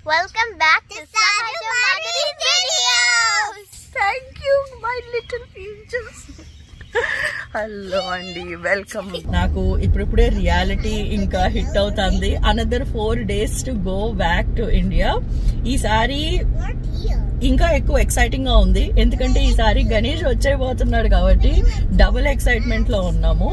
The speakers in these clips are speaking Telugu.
Welcome back to Saju Madhuri Videos. Thank you, my little angels. Hello అండి, వెల్కమ్. నాకు ఇప్పుడిప్పుడే రియాలిటీ ఇంకా హిట్ అవుతుంది. Another 4 days to go back to India. ఈసారి ఇంకా ఎక్కువ ఎక్సైటింగ్ గా ఉంది, ఎందుకంటే ఈసారి గణేష్ వచ్చేయబోతున్నాడు కాబట్టి డబుల్ ఎక్సైట్మెంట్ లో ఉన్నాము.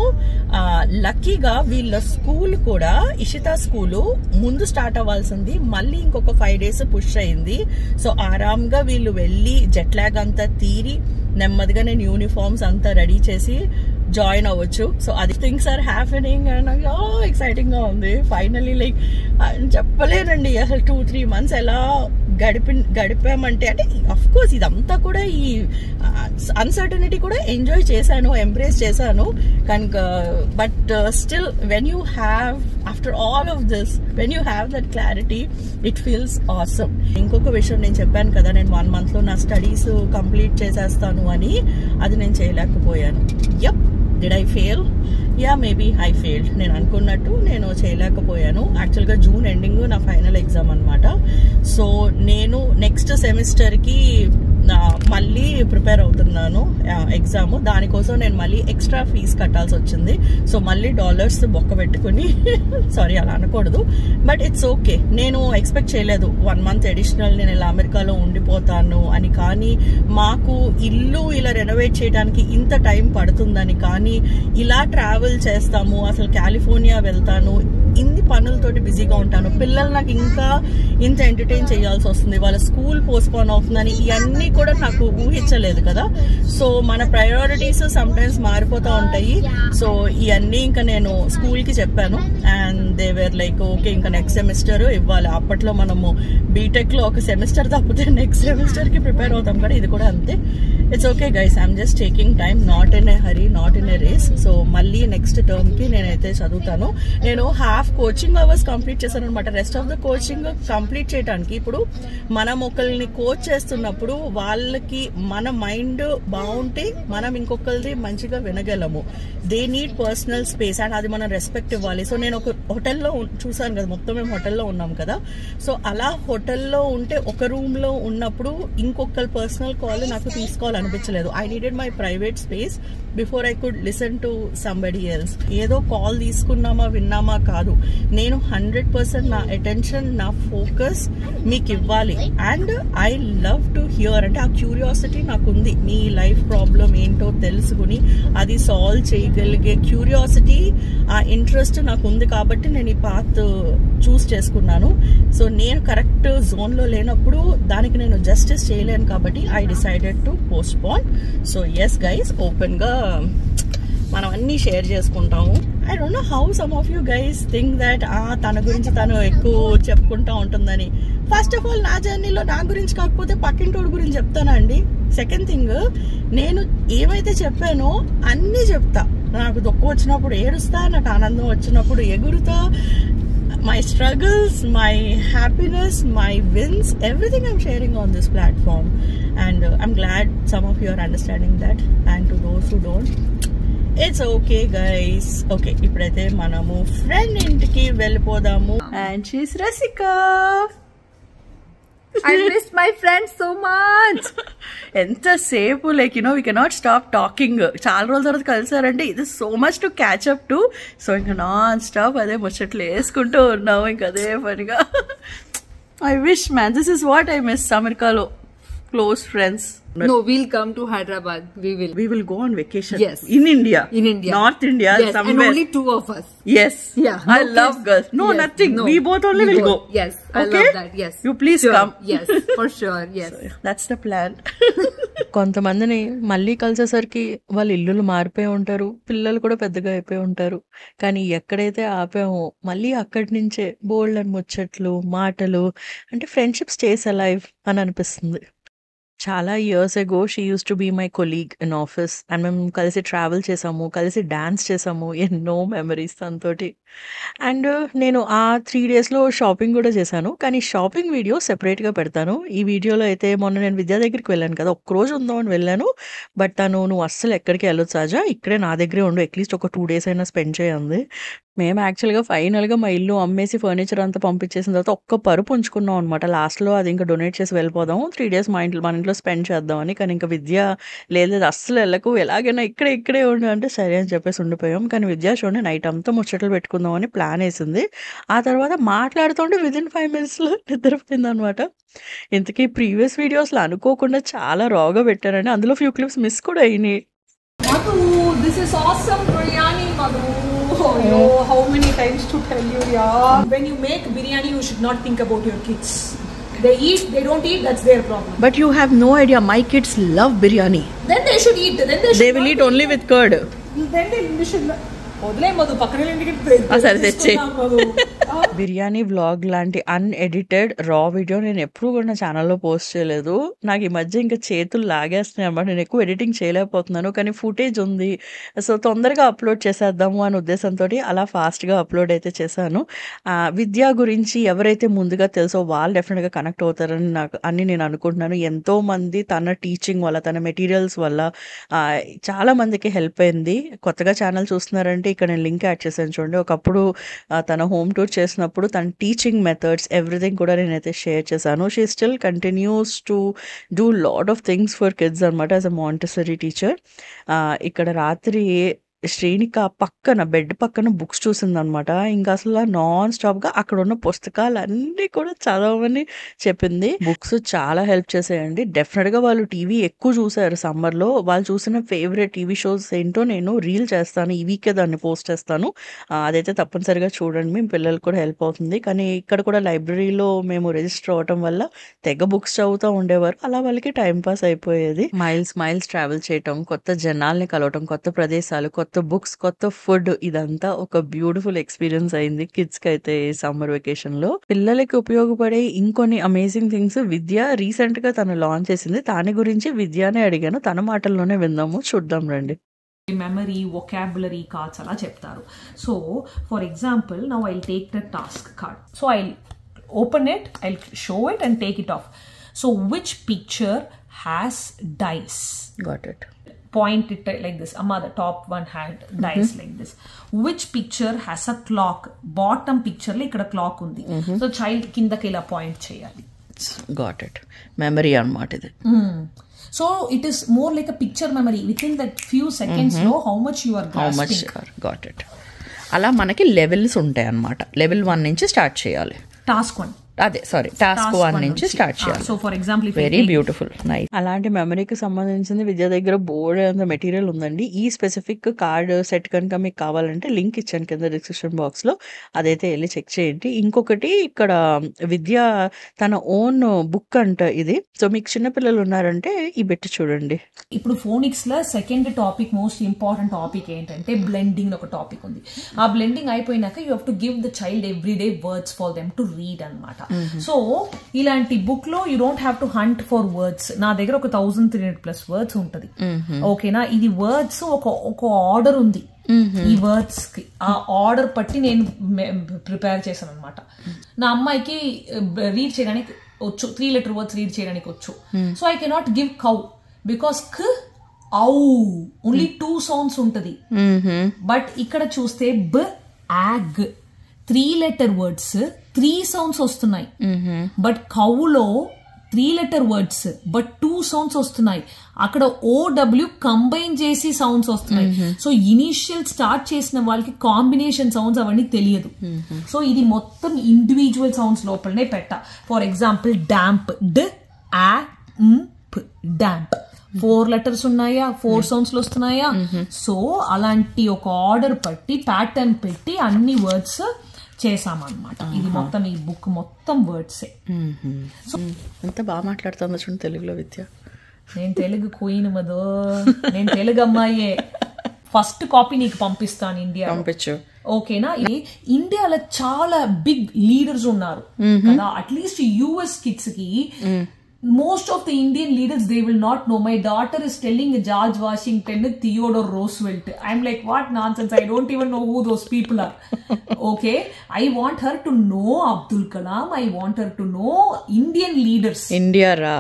లక్కీగా వీళ్ళ స్కూల్ కూడా ఇషితా స్కూలు ముందు స్టార్ట్ అవ్వాల్సింది, మళ్ళీ ఇంకొక 5 days పుష్ అయింది. సో ఆరాంగా వీళ్ళు వెళ్ళి జెట్ లాగ్ అంతా తీరి నెమ్మదిగా నేను యూనిఫామ్స్ అంతా రెడీ చేసి జాయిన్ అవ్వచ్చు. సో అది things are happening and exciting గా ఉంది. ఫైనలీ లైక్ చెప్పలేనండి అసలు 2-3 months ఎలా గడిపామంటే, అంటే అఫ్ కోర్స్ ఇదంతా కూడా ఈ అన్సర్టనిటీ కూడా ఎంజాయ్ చేశాను, ఎంబ్రేస్ చేశాను కనుక. But still when you have after all of this, when you have that clarity, it feels awesome. ఇంకొక విషయం నేను చెప్పాను కదా, నేను 1 month లో నా స్టడీస్ కంప్లీట్ చేసేస్తాను అని, అది నేను చేయలేకపోయాను. Yup, did I fail? Yeah, maybe I failed. నేను అనుకున్నట్టు నేను చేయలేకపోయాను. యాక్చువల్గా జూన్ ఎండింగ్ నా ఫైనల్ ఎగ్జామ్ అనమాట. సో నేను నెక్స్ట్ సెమిస్టర్కి మళ్ళీ ప్రిపేర్ అవుతున్నాను ఎగ్జామ్. దానికోసం నేను మళ్ళీ ఎక్స్ట్రా ఫీజు కట్టాల్సి వచ్చింది. సో మళ్ళీ డాలర్స్ బొక్క పెట్టుకుని సారీ అలా అనకూడదు, బట్ ఇట్స్ ఓకే. నేను ఎక్స్పెక్ట్ చేయలేదు 1 month అడిషనల్ నేను ఇలా అమెరికాలో ఉండిపోతాను అని. కానీ మాకు ఇల్లు ఇలా రెనోవేట్ చేయడానికి ఇంత టైం పడుతుందని, కానీ ఇలా ట్రావెల్ చేస్తాము, అసలు కాలిఫోర్నియా వెళ్తాను, ఇన్ని పనులతోటి బిజీగా ఉంటాను, పిల్లలు నాకు ఇంకా ఇంత ఎంటర్టైన్ చేయాల్సి వస్తుంది, వాళ్ళ స్కూల్ పోస్ట్పోన్ అవుతుందని, ఇవన్నీ కూడా నాకు ఊహించలేదు కదా. సో మన ప్రయారిటీస్ సమ్ టైమ్స్ మారిపోతూ ఉంటాయి. సో ఇవన్నీ ఇంకా నేను స్కూల్ కి చెప్పాను and they were like okay, ఇంకా నెక్స్ట్ సెమిస్టర్ ఇవ్వాలి. అప్పట్లో మనము బీటెక్ లో ఒక సెమిస్టర్ తప్పితే నెక్స్ట్ సెమిస్టర్ కి ప్రిపేర్ అవుతాం కదా, ఇది కూడా అంతే. It's okay guys, I'm just taking time, not in a hurry, not in a race. So మళ్ళీ నెక్స్ట్ టర్మ్ కి నేనైతే చదువుతాను. నేను హాఫ్ కోచింగ్ అవర్స్ కంప్లీట్ చేశాను అనమాట. Rest of the coaching complete చేయడానికి, ఇప్పుడు మనం ఒకరిని కోచ్ చేస్తున్నప్పుడు వాళ్ళకి మన మైండ్ బాగుంటే మనం ఇంకొకరిది మంచిగా వినగలము. They need personal space and అది మనం రెస్పెక్ట్ ఇవ్వాలి. సో నేను ఒక హోటల్లో చూసాను కదా, మొత్తం మేము హోటల్లో ఉన్నాం కదా. సో అలా హోటల్లో ఉంటే ఒక రూమ్ లో ఉన్నప్పుడు ఇంకొకరి పర్సనల్ కాల్ నాకు తీసుకోవాలనిపించలేదు. I needed my private space before I could listen to somebody else. ఏదో కాల్ తీసుకున్నామా విన్నామా కాదు, నేను 100% నా అటెన్షన్, నా ఫోకస్ మీకు ఇవ్వాలి. And I love to hear, అంటే ఆ క్యూరియాసిటీ నాకు ఉంది. మీ లైఫ్ ప్రాబ్లం ఏంటో తెలుసుకుని అది సాల్వ్ చేయగలిగే క్యూరియాసిటీ, ఆ ఇంట్రెస్ట్ నాకు ఉంది కాబట్టి నేను ఈ పాత్ చూస్ చేసుకున్నాను. సో నేను కరెక్ట్ జోన్ లో లేనప్పుడు దానికి నేను జస్టిస్ చేయలేను కాబట్టి I decided to postpone. So yes guys, open గా మనం అన్ని షేర్ చేసుకుంటాము. I don't know how some of you guys think that తన గురించి తను ఎక్కువ చెప్పుకుంటా ఉంటుందని. ఫస్ట్ ఆఫ్ ఆల్, నా జర్నీలో నా గురించి కాకపోతే పక్కింటోడి గురించి చెప్తానా అండి. సెకండ్ థింగ్, నేను ఏమైతే చెప్పానో అన్నీ చెప్తా. నాకు దుఃఖం వచ్చినప్పుడు ఏడుస్తా, నాకు ఆనందం వచ్చినప్పుడు ఎగురుతా. My struggles, my happiness, my wins, everything I'm sharing on this platform. And I'm glad some of you are understanding that. And to those who don't, it's okay guys. Okay, ఇప్పుడైతే మనము ఫ్రెండ్ ఇంటికి వెళ్ళిపోదాము. And she's Rasika. I missed my friends so much. ఎంతసేపు like we cannot stop talking. చాలా రోజుల తర్వాత కలిసారంటే ఇది so much to catch up to. So ఇంకా నాన్ స్టాప్ అదే ముచ్చట్లు వేసుకుంటూ ఉన్నాము, ఇంకా అదే పనిగా. I wish man, this is what I miss అమెరికాలో, close friends. No, we'll come to Hyderabad. We will go on vacation. Yes. In India. North India. Yes, somewhere. And only 2 of us. Yes. Yeah. I love girls. No, yes, nothing. No. We both only will go. Yes. Okay? I love that. Yes. You please sure. come. Yes, for sure. Yes. So, that's the plan. కొంతమందిని మళ్ళీ కలిసేసరికి వాళ్ళ ఇల్లులు మారిపోయి ఉంటారు, పిల్లలు కూడా పెద్దగా అయిపోయి ఉంటారు. కానీ ఎక్కడైతే ఆపామో మళ్ళీ అక్కడి నుంచే బోల్డ్ అని ముచ్చట్లు, మాటలు, అంటే ఫ్రెండ్షిప్ స్టేస్ అలైవ్ అని అనిపిస్తుంది. చాలా years ago she uses to be my colleague in office and మేము కలిసి ట్రావెల్ చేసాము, కలిసి డాన్స్ చేసాము, ఎన్నో మెమరీస్ తనతోటి. అండ్ నేను ఆ 3 daysలో షాపింగ్ కూడా చేశాను, కానీ షాపింగ్ వీడియో సెపరేట్గా పెడతాను. ఈ వీడియోలో అయితే మొన్న నేను విద్యా దగ్గరికి వెళ్ళాను కదా, ఒక్కరోజు ఉందామని వెళ్ళాను. బట్ నువ్వు అస్సలు ఎక్కడికి వెళ్ళొచ్చు సాజా, ఇక్కడే నా దగ్గరే ఉండు, అట్లీస్ట్ ఒక 2 days అయినా స్పెండ్ చేయండి. మేము యాక్చువల్‌గా ఫైనల్‌గా మా ఇల్లు అమ్మేసి ఫర్నిచర్ అంతా పంపించేసిన తర్వాత ఒక్క పరుపు ఉంచుకున్నాం అనమాట. లాస్ట్‌లో అది ఇంకా డొనేట్ చేసి వెళ్ళిపోదాం. 3 డేస్ మన ఇంట్లో స్పెండ్ చేద్దామని. కానీ ఇంక విద్య లేదు అస్సలు ఎళ్ళకు ఎలాగైనా ఇక్కడే ఉండు అంటే సరే అని చెప్పేసి ఉండిపోయాం. కానీ విద్య చూడండి నైట్ అంతా ముచ్చట్లు పెట్టుకుందామని ప్లాన్ ఏసింది. ఆ తర్వాత మాట్లాడుతుంటే వితిన్ 5 మినిట్స్‌లో నిద్రపోయిందనమాట. ఇంతకీ ప్రీవియస్ వీడియోస్‌లో అనుకోకుండా చాలా రాగా పెట్టానండి. అందులో ఫ్యూ క్లిప్స్ మిస్ కూడా అయినియి. Madhu, this is awesome biryani, Madhu. Oh, yo, how many times to tell you, yeah. When you make biryani, you should not think about your kids. They eat, they don't eat, that's their problem. But you have no idea, my kids love biryani. Then they should eat. They will eat only with curd. Then they should. వదిలే మధు పక్కన సరే తెచ్చి బిర్యానీ వ్లాగ్ లాంటి అన్ఎడిటెడ్ రా వీడియో నేను ఎప్పుడు కూడా నా ఛానల్లో పోస్ట్ చేయలేదు. నాకు ఈ మధ్య ఇంకా చేతులు లాగేస్తున్నాయి అన్నమాట. నేను ఎక్కువ ఎడిటింగ్ చేయలేకపోతున్నాను. కానీ ఫుటేజ్ ఉంది, సో తొందరగా అప్లోడ్ చేసేద్దాము అనే ఉద్దేశంతో అలా ఫాస్ట్గా అప్లోడ్ అయితే చేశాను. విద్య గురించి ఎవరైతే ముందుగా తెలుసో వాళ్ళు డెఫినెట్గా కనెక్ట్ అవుతారని నేను అనుకుంటున్నాను. ఎంతోమంది తన టీచింగ్ వల్ల, తన మెటీరియల్స్ వల్ల చాలా మందికి హెల్ప్ అయింది. కొత్తగా ఛానల్ చూస్తున్నారంటే ఇక్కడ నేను లింక్ యాడ్ చేశాను చూడండి. ఒకప్పుడు తన హోమ్ టూర్ చేసినప్పుడు తన టీచింగ్ మెథడ్స్ ఎవ్రీథింగ్ కూడా నేనైతే షేర్ చేశాను. She still continues to do lot of things for kids అనమాట యాజ్ అ మాంటెసరీ టీచర్. ఇక్కడ రాత్రి శ్రీనిక బెడ్ పక్కన బుక్స్ చూసిందనమాట. ఇంకా అసలు నాన్ స్టాప్గా అక్కడ ఉన్న పుస్తకాలన్నీ కూడా చదవమని చెప్పింది. బుక్స్ చాలా హెల్ప్ చేసాయండి. డెఫినెట్గా వాళ్ళు టీవీ ఎక్కువ చూసారు సమ్మర్లో. వాళ్ళు చూసిన ఫేవరెట్ టీవీ షోస్ ఏంటో నేను రీల్ చేస్తాను, ఈ వీకే దాన్ని పోస్ట్ చేస్తాను. అదైతే తప్పనిసరిగా చూడండి, మీ పిల్లలకు కూడా హెల్ప్ అవుతుంది. కానీ ఇక్కడ కూడా లైబ్రరీలో మేము రిజిస్టర్ అవ్వటం వల్ల తెగ బుక్స్ చదువుతూ ఉండేవారు. అలా వాళ్ళకి టైంపాస్ అయిపోయేది. మైల్స్ ట్రావెల్ చేయటం, కొత్త జనాల్ని కలవటం, కొత్త ప్రదేశాలు, కొత్త బుక్స్, కొత్త ఫుడ్, ఇదంతా ఒక బ్యూటిఫుల్ ఎక్స్పీరియన్స్ అయింది కిడ్స్ కి అయితే సమ్మర్ వెకేషన్ లో. పిల్లలకి ఉపయోగపడే ఇంకొన్ని అమేజింగ్ థింగ్స్ విద్య రీసెంట్ గా తను లాంచ్ చేసింది. దాని గురించి విద్యనే అడిగాను, తన మాటల్లోనే విందాము, చూద్దాం రండి. మెమరీ, వొకాబులరీ కార్డ్స్ అలా చెప్తారు. So for example now I'll take the task card. So I'll open it, I'll show it and take it off. So which picture has dice? Got it. Point it like this. Amma, the top one had dice like this. Which picture has a clock? Bottom picture lo ikkada clock undi. So child kindaki ila point cheyali. Got it. Memory anamata idi. So it is more like a picture memory. Within that few seconds know how much you are grasping. Got it. అలా మనకి లెవెల్స్ ఉంటాయి అన్నమాట. లెవెల్ 1 నుంచి స్టార్ట్ చేయాలి. Task 1. అదే టాస్క్ 1 నుంచి స్టార్ట్ చేయాలి. So for example very beautiful, nice. అలాంటి మెమరీకి సంబంధించింది విద్య దగ్గర బోర్డ్ అంత మెటీరియల్ ఉందండి. ఈ స్పెసిఫిక్ కార్డ్ సెట్ కనుక మీకు కావాలంటే లింక్ ఇచ్చాను కింద డిస్క్రిప్షన్ బాక్స్ లో, అదైతే వెళ్ళి చెక్ చేయండి. ఇంకొకటి ఇక్కడ విద్య తన ఓన్ బుక్ అంట ఇది. సో మీకు చిన్నపిల్లలు ఉన్నారంటే ఈ పెట్టి చూడండి. ఇప్పుడు ఫోనిక్స్ లో second topic, most important topic ఏంటంటే బ్లెండింగ్ ఒక టాపిక్ ఉంది. ఆ బ్లెండింగ్ అయిపోయినాక you have to give the child everyday words for them to read అన్నమాట. సో ఇలాంటి బుక్ లో you don't have to hunt for words. నా దగ్గర ఒక 1300+ వర్డ్స్ ఉంటది. ఓకేనా, ఇది వర్డ్స్ ఒక ఆర్డర్ ఉంది ఈ వర్డ్స్ కి. ఆ ఆర్డర్ పట్టి నేను ప్రిపేర్ చేశాను అనమాట. నా అమ్మాయికి రీడ్ చేయడానికి వచ్చు, 3 letter వర్డ్స్ రీడ్ చేయడానికి వచ్చు. So I cannot give cow because ow only 2 sounds ఉంటది. బట్ ఇక్కడ చూస్తే బ్, యాగ్ 3 letter వర్డ్స్ 3 సౌండ్స్ వస్తున్నాయి. బట్ కౌలో 3 letter వర్డ్స్ బట్ 2 సౌండ్స్ వస్తున్నాయి. అక్కడ OW కంబైన్ చేసి సౌండ్స్ వస్తున్నాయి. సో ఇనీషియల్ స్టార్ట్ చేసిన వాళ్ళకి కాంబినేషన్ సౌండ్స్ అవన్నీ తెలియదు. సో ఇది మొత్తం ఇండివిజువల్ సౌండ్స్ లోపలనే పెట్ట. ఫర్ ఎగ్జాంపుల్ డాంప్, డ్, ఆ, డాంప్ 4 letters ఉన్నాయా, 4 సౌండ్స్ వస్తున్నాయా. సో అలాంటి ఒక ఆర్డర్ పట్టి ప్యాటర్న్ పెట్టి అన్ని వర్డ్స్ చేసామన్నమాట. ఇది మొత్తం ఈ బుక్ మొత్తం వర్డ్సే. సో ఎంత బాగా మాట్లాడుతుందో చూడండి తెలుగులో విద్య. నేను తెలుగు క్వీన్ మదో, నేను తెలుగు అమ్మాయే. ఫస్ట్ కాపీ నీకు పంపిస్తాను ఇండియా, పంపించు. ఓకేనా. ఇండియాలో చాలా బిగ్ లీడర్స్ ఉన్నారు కదా. అట్లీస్ట్ US kids కి most of the Indian leaders, they will not know. My daughter is telling George Washington, Theodore Roosevelt. I'm like, what nonsense, I don't even know who those people are. Okay, I want her to know Abdul Kalam, I want her to know Indian leaders. India ra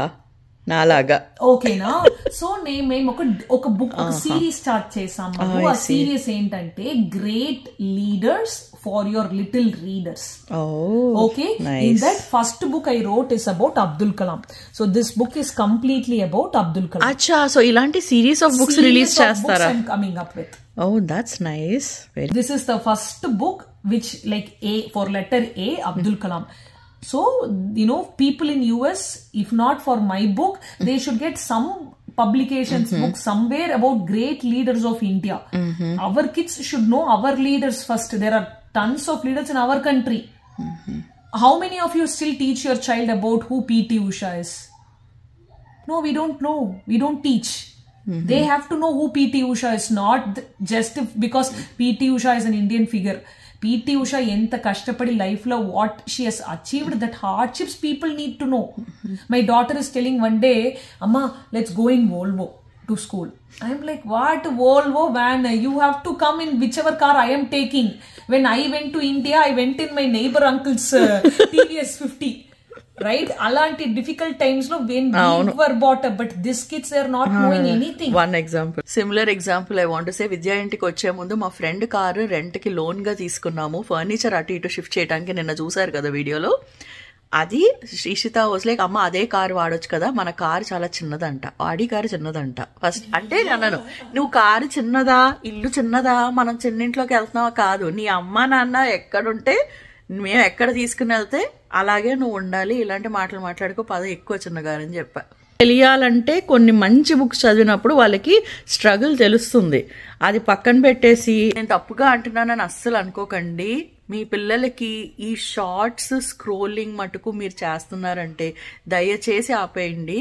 నాలాగా, ఓకేనా. సో మేము ఒక బుక్, ఒక సిరీస్ స్టార్ట్ చేసాము. ఆ సిరీస్ ఏంటంటే great leaders for your little readers. Oh, Okay, nice. in that first book I wrote is about Abdul Kalam. So this book is completely about Abdul Kalam. Acha, so ilanti series of books release Series of books chestara. I'm coming up with. Oh, that's nice. Very. This is the first book which like A for letter A, Abdul Kalam. So, you know, people in US, if not for my book, they should get some publications book somewhere about great leaders of India. Our kids should know our leaders first. There are tons of leaders in our country. How many of you still teach your child about who PT Usha is? No, we don't know. We don't teach. They have to know who PT Usha is, not just because PT Usha is an Indian figure. PT Usha enta kashtapadi life lo what she has achieved, that hardships people need to know. My daughter is telling one day, Amma, let's go in Volvo to school. I'm like, what Volvo van? You have to come in whichever car I am taking. When I went to India, I went in my neighbor uncle's TVS 50. Right? Alanti difficult times lo when we were bought up, but these kids they are not knowing anything. One example. Similar example I want to say, విద్యా ఇంటికి వచ్చే ముందు మా ఫ్రెండ్ కారు రెంట్ కి లోన్ గా తీసుకున్నాము. ఫర్నిచర్ అటు ఇటు షిఫ్ట్ చేయడానికి, నిన్న చూసారు కదా వీడియోలో. అది శ్రీషిత వాజ్ లైక్, అమ్మ అదే కారు వాడొచ్చు కదా, మన కారు చాలా చిన్నదంట, ఆడి కారు చిన్నదంట. ఫస్ట్ అంటే అన్నాను, నువ్వు కారు చిన్నదా, ఇల్లు చిన్నదా, మనం చిన్నింట్లోకి వెళ్తున్నావా? కాదు, నీ అమ్మ నాన్న ఎక్కడుంటే మేము ఎక్కడ తీసుకుని వెళ్తే అలాగే నువ్వు ఉండాలి, ఇలాంటి మాటలు మాట్లాడుకో, పద ఎక్కువ చిన్నగారని చెప్పా. తెలియాలంటే కొన్ని మంచి బుక్స్ చదివినప్పుడు వాళ్ళకి స్ట్రగుల్ తెలుస్తుంది. అది పక్కన పెట్టేసి నేను తప్పుగా అంటున్నానని అస్సలు అనుకోకండి. మీ పిల్లలకి ఈ షార్ట్స్ స్క్రోలింగ్ మటుకు మీరు చేస్తున్నారంటే దయచేసి ఆపేయండి.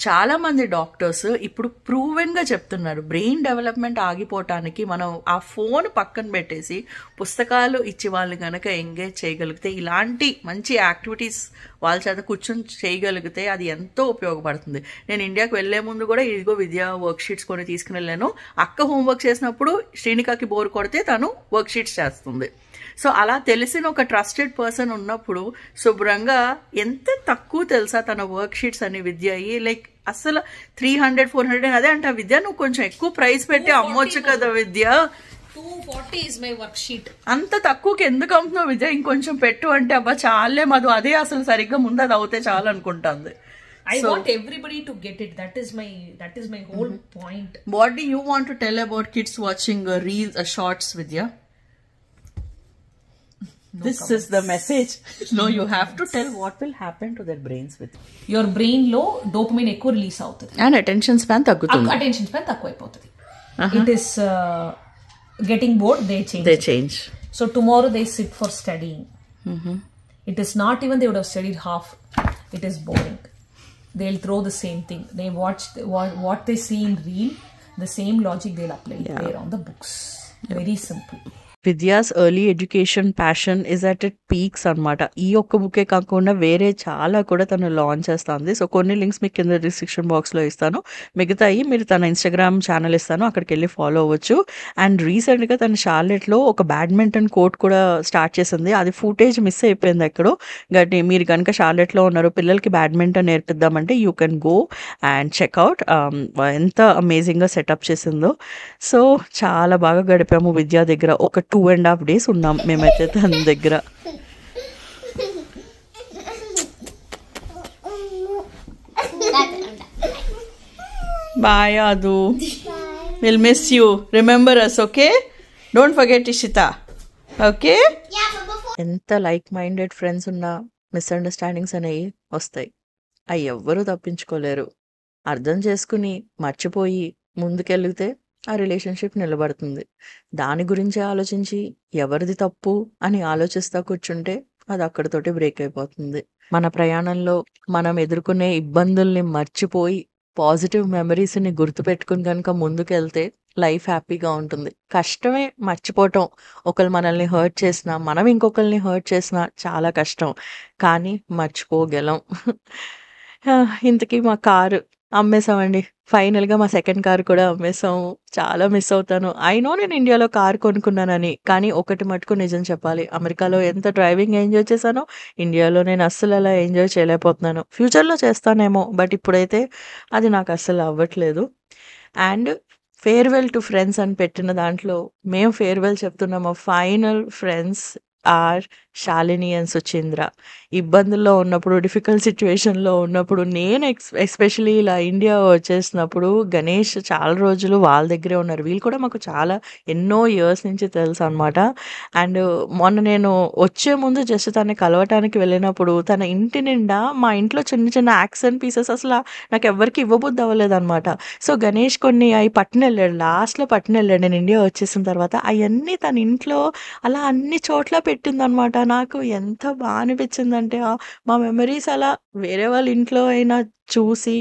చాలా మంది డాక్టర్స్ ఇప్పుడు ప్రూవెన్ గా చెప్తున్నారు, బ్రెయిన్ డెవలప్మెంట్ ఆగిపోవటానికి మనం ఆ ఫోన్ పక్కన పెట్టేసి పుస్తకాలు ఇచ్చి వాళ్ళని కనుక ఎంగేజ్ చేయగలిగితే, ఇలాంటి మంచి యాక్టివిటీస్ వాళ్ళ చేత కూర్చొని చేయగలిగితే అది ఎంతో ఉపయోగపడుతుంది. నేను ఇండియాకి వెళ్లే ముందు కూడా ఇదిగో విద్యా వర్క్ షీట్స్ కొని తీసుకుని వెళ్ళాను. అక్క హోంవర్క్ చేసినప్పుడు శ్రీనికాకి బోర్ కొడితే తను వర్క్ షీట్స్ చేస్తుంది. సో అలా తెలిసిన ఒక ట్రస్టెడ్ పర్సన్ ఉన్నప్పుడు శుభ్రంగా, ఎంత తక్కువ తెలుసా తన వర్క్ షీట్స్ అని విద్య, లైక్ అసలు 300-400 అదే అంట, విద్య నువ్వు కొంచెం ఎక్కువ ప్రైస్ పెట్టి అమ్మొచ్చు కదా విద్య, 240 is my worksheet. అంత తక్కువకి ఎందుకు అమ్ముతున్నావు విద్య, ఇంకొంచెం పెట్టు అంటే, అబ్బా చాలే మధు, అదే అసలు సరిగ్గా ముందు అది అవుతే చాలు అనుకుంటుంది. I want everybody to get it. That is my whole point. What do you want to tell about kids watching reels, shorts, Vidya? This is the message. No, you have to tell what will happen to their brains with it. Your brain లో dopamine ఎక్కువ రిలీజ్ అవుతుంది And attention span తగ్గుతుంది. attention span తక్కువ అయిపోతుంది. It is getting bored, they change. So tomorrow they sit for studying. It is not even they would have studied half. It is boring. They'll throw the same thing. They watch what they see in reel, the same logic they'll apply there on the books. Very simple. Vidya's early education passion is at it peaks అనమాట. ఈ ఒక్క బుకే కాకుండా వేరే చాలా కూడా తను లాంచ్ చేస్తుంది. సో కొన్ని లింక్స్ మీకు కింద డిస్క్రిప్షన్ బాక్స్లో ఇస్తాను, మిగతాయి మీరు తన ఇన్స్టాగ్రామ్ ఛానల్ ఇస్తాను, అక్కడికి వెళ్ళి ఫాలో అవ్వచ్చు. అండ్ రీసెంట్గా తన షార్లెట్లో ఒక బ్యాడ్మింటన్ కోర్ట్ కూడా స్టార్ట్ చేసింది. అది ఫుటేజ్ మిస్ అయిపోయింది ఎక్కడో. కానీ మీరు కనుక షార్లెట్లో ఉన్నారు, పిల్లలకి బ్యాడ్మింటన్ నేర్పిద్దామంటే you can go and check out. ఎంత అమేజింగ్గా సెటప్ చేసిందో. సో చాలా బాగా గడిపాము విద్యా దగ్గర. ఒక 2.5 days ఉన్నాం మేమైతే తన దగ్గర. Bye Adu. We'll miss you. Remember us, okay? Don't forget Ishita. Okay? ఎంత లైక్ మైండెడ్ ఫ్రెండ్స్ ఉన్నా మిస్అండర్స్టాండింగ్స్ అనేవి వస్తాయి. అవి ఎవ్వరూ తప్పించుకోలేరు. అర్థం చేసుకుని మర్చిపోయి ముందుకెళ్ళితే ఆ రిలేషన్షిప్ నిలబడుతుంది. దాని గురించి ఆలోచించి ఎవరిది తప్పు అని ఆలోచిస్తా కూర్చుంటే అది అక్కడితోటి బ్రేక్ అయిపోతుంది. మన ప్రయాణంలో మనం ఎదుర్కొనే ఇబ్బందుల్ని మర్చిపోయి పాజిటివ్ మెమరీస్ని గుర్తుపెట్టుకుని కనుక ముందుకెళ్తే లైఫ్ హ్యాపీగా ఉంటుంది. కష్టమే మర్చిపోవటం. ఒకరు మనల్ని హర్ట్ చేసినా, మనం ఇంకొకరిని హర్ట్ చేసినా చాలా కష్టం, కానీ మర్చిపోగలం. ఇంతకీ మా కారు అమ్మేసామండి. ఫైనల్గా మా సెకండ్ కార్ కూడా అమ్మేసాము. చాలా మిస్ అవుతాను. అయినో నేను ఇండియాలో కార్ కొనుక్కున్నానని, కానీ ఒకటి మటుకు నిజం చెప్పాలి, అమెరికాలో ఎంత డ్రైవింగ్ ఎంజాయ్ చేశానో ఇండియాలో నేను అస్సలు అలా ఎంజాయ్ చేయలేకపోతున్నాను. ఫ్యూచర్లో చేస్తానేమో, బట్ ఇప్పుడైతే అది నాకు అస్సలు అవ్వట్లేదు. అండ్ ఫేర్వెల్ టు ఫ్రెండ్స్ అని పెట్టిన దాంట్లో మేము ఫేర్వెల్ చెప్తున్నాము. Final friends are Shalini and Suchindra. ఇబ్బందుల్లో ఉన్నప్పుడు, డిఫికల్ట్ సిచ్యువేషన్లో ఉన్నప్పుడు, నేను ఎస్పెషలీ ఇలా ఇండియా వచ్చేసినప్పుడు గణేష్ చాలా రోజులు వాళ్ళ దగ్గరే ఉన్నారు. వీళ్ళు కూడా మాకు చాలా ఎన్నో ఇయర్స్ నుంచి తెలుసు అనమాట. అండ్ మొన్న నేను వచ్చే ముందు జస్ట్ తనని కలవటానికి వెళ్ళినప్పుడు తన ఇంటి నిండా మా ఇంట్లో చిన్న చిన్న యాక్సెంట్ పీసెస్ అసలు నాకు ఎవ్వరికి ఇవ్వబుద్ధి అవ్వలేదన్నమాట. సో గణేష్ కొన్ని అవి పట్టుకెళ్ళాడు, లాస్ట్లో పట్టుకెళ్ళాడు నేను ఇండియా వచ్చేసిన తర్వాత. అవన్నీ తన ఇంట్లో అలా అన్ని చోట్ల పెట్టిందనమాట. నాకు ఎంత బాగా అనిపించిందంటే మా మెమరీస్ అలా వేరే వాళ్ళ ఇంట్లో అయినా చూసి,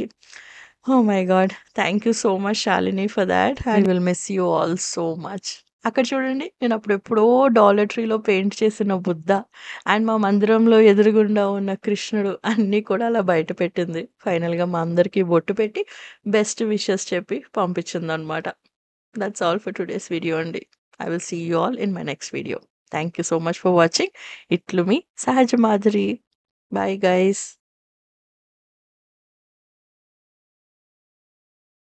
oh my God, thank you so much Shalini for that. I will miss you all so much. అక్కడ చూడండి, నేను అప్పుడెప్పుడో డాలర్ ట్రీలో పెయింట్ చేసిన బుద్ధ అండ్ మా మందిరంలో ఎదురుగుండా ఉన్న కృష్ణుడు అన్నీ కూడా అలా బయట పెట్టింది. ఫైనల్గా మా అందరికీ బొట్టు పెట్టి బెస్ట్ విషెస్ చెప్పి పంపించింది అనమాట. That's all for today's video అండి. I will see you all in my next video. Thank you so much for watching. Itlu me, Sahaj Madhuri. Bye guys.